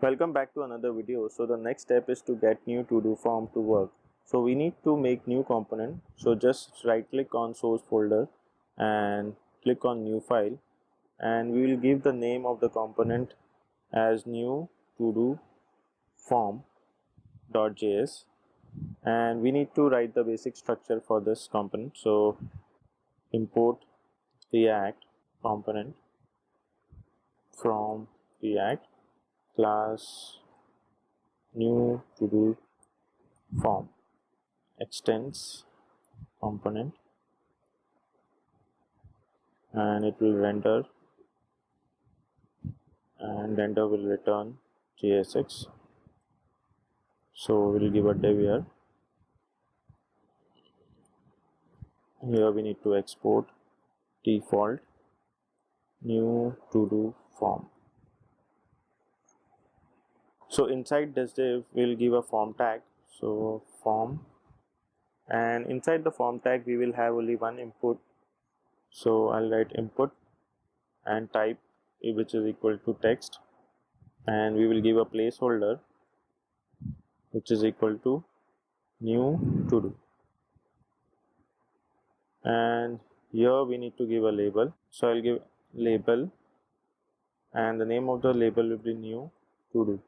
Welcome back to another video. So the next step is to get new to-do form to work. So we need to make new component. So just right click on source folder and click on new file, and we will give the name of the component as new to-do form.js, and we need to write the basic structure for this component. So import react component from react class new to-do form extends component, and it will render, and render will return JSX. So we'll give a div here. Here we need to export default new to do form. So inside this div we'll give a form tag, so form, and inside the form tag we will have only one input. So I'll write input and type which is equal to text, and we will give a placeholder which is equal to new to do, and here we need to give a label. So I'll give label, and the name of the label will be new to do,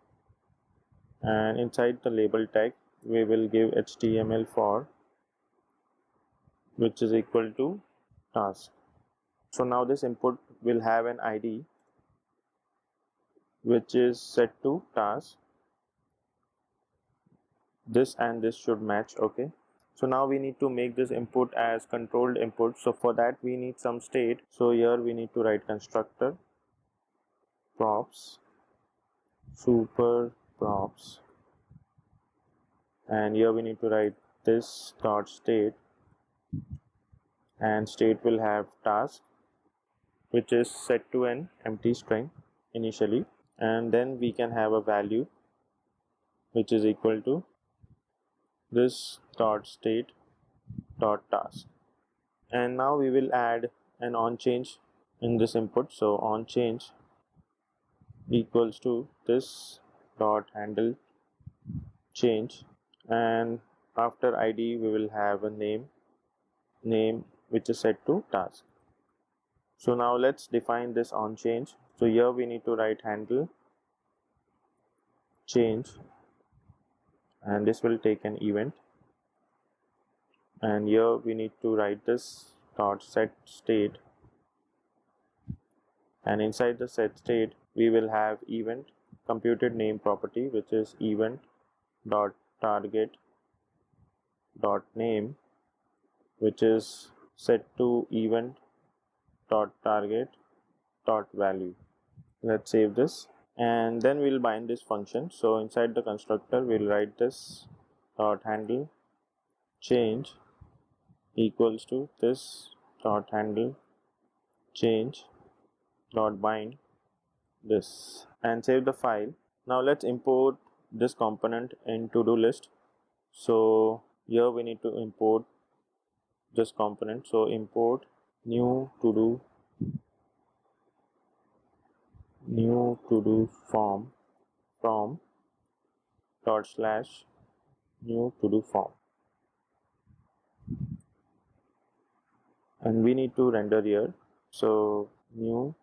and inside the label tag we will give HTML for which is equal to task. So now this input will have an ID which is set to task. This and this should match. Okay, so now we need to make this input as controlled input. So for that we need some state. So here we need to write constructor props super props, and here we need to write this dot state, and state will have task which is set to an empty string initially, and then we can have a value which is equal to this dot state dot task. And now we will add an on change in this input. So on change equals to this dot handle change, and after ID we will have a name which is set to task. So now let's define this on change. So here we need to write handle change, and this will take an event, and here we need to write this dot set state, and inside the set state we will have event computed name property which is event dot target dot name which is set to event dot target dot value. Let's save this, and then we'll bind this function. So inside the constructor we'll write this dot handle change equals to this dot handle change dot bind this, and save the file. Now let's import this component in to do list. So here we need to import this component. So import new to do form from dot slash new to do form, and we need to render here. So new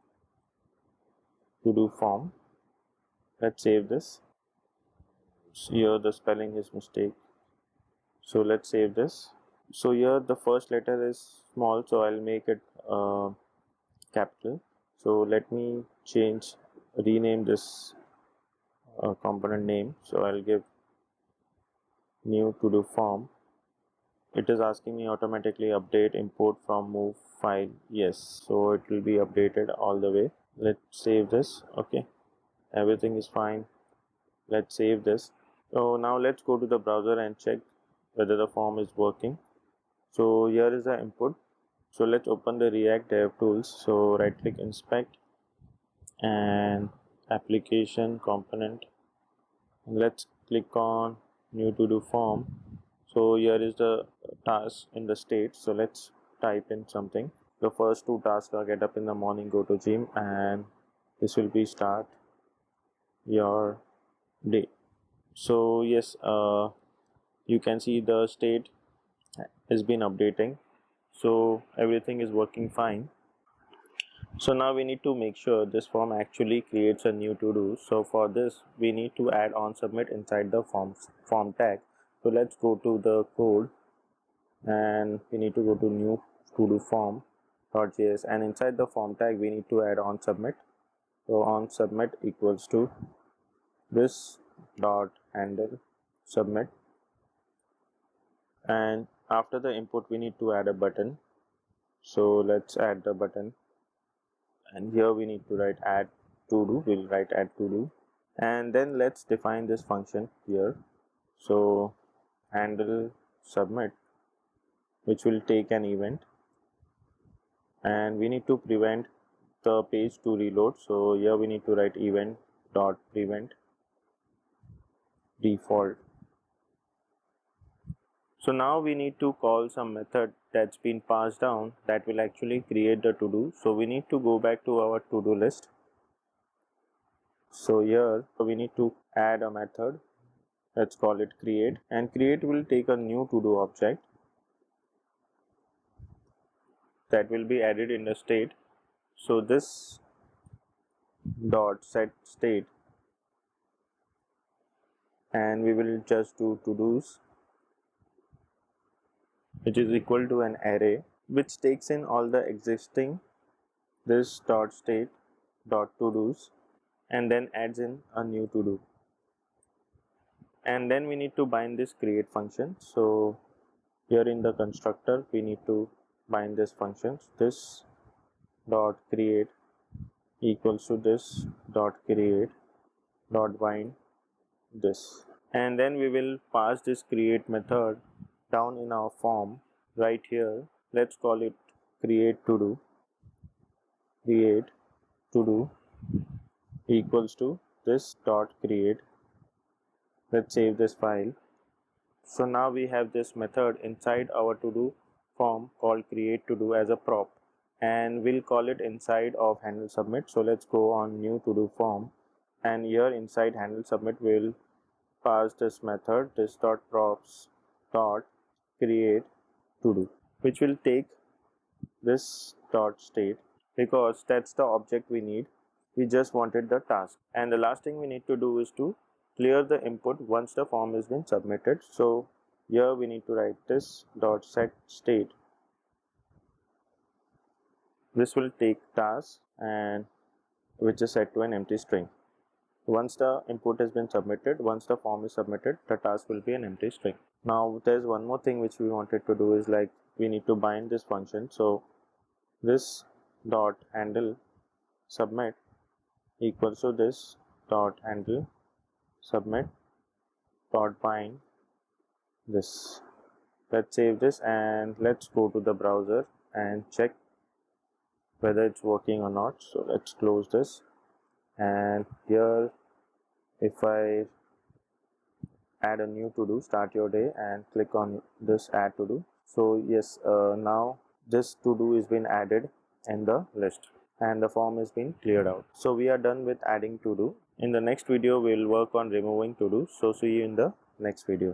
to do form. Let's save this. So here the spelling is mistake, so let's save this. So here the first letter is small, so I'll make it capital. So let me rename this component name. So I'll give new to do form. It is asking me automatically update import from move file. Yes, so it will be updated all the way. Let's save this. Okay, everything is fine. Let's save this. So now let's go to the browser and check whether the form is working. So here is the input. So let's open the React Dev Tools. So right click inspect and application component, and let's click on new to do form. So here is the task in the state. So let's type in something. The first two tasks are get up in the morning, go to gym, and this will be start your day. So yes, you can see the state has been updating, so everything is working fine. So now we need to make sure this form actually creates a new to do. So for this we need to add on submit inside the form tag. So let's go to the code and we need to go to new to do form.js, and inside the form tag we need to add on submit. So on submit equals to this dot handle submit, and after the input we need to add a button. So let's add the button, and here we need to write add to do. We'll write add to do, and then let's define this function here. So handle submit, which will take an event, and we need to prevent the page to reload. So here we need to write event dot prevent default. So now we need to call some method that's been passed down that will actually create the to do. So we need to go back to our to do list. So here we need to add a method, let's call it create, and create will take a new to do object that will be added in the state. So this dot set state, and we will just do to do's, which is equal to an array which takes in all the existing this dot state dot to do's and then adds in a new to do. And then we need to bind this create function. So here in the constructor we need to bind this function, this dot create equals to this dot create dot bind this, and then we will pass this create method down in our form right here. Let's call it create to do, create to do equals to this dot create. Let's save this file. So now we have this method inside our to do form called create to do as a prop, and we'll call it inside of handle submit. So let's go on new to do form, and here inside handle submit we'll pass this method, this dot props dot create to do, which will take this dot state because that's the object we need. We just wanted the task, and the last thing we need to do is to clear the input once the form has been submitted. So here we need to write this dot set state. This will take task, and which is set to an empty string. Once the input has been submitted, once the form is submitted, the task will be an empty string. Now there's one more thing which we wanted to do is like we need to bind this function. So this dot handle submit equals to this dot handle submit dot bind this. Let's save this and let's go to the browser and check whether it's working or not. So let's close this, and here if I add a new to do, start your day, and click on this add to do. So yes, now this to do is been added in the list and the form is been cleared out. So we are done with adding to do. In the next video we'll work on removing to do. So see you in the next video.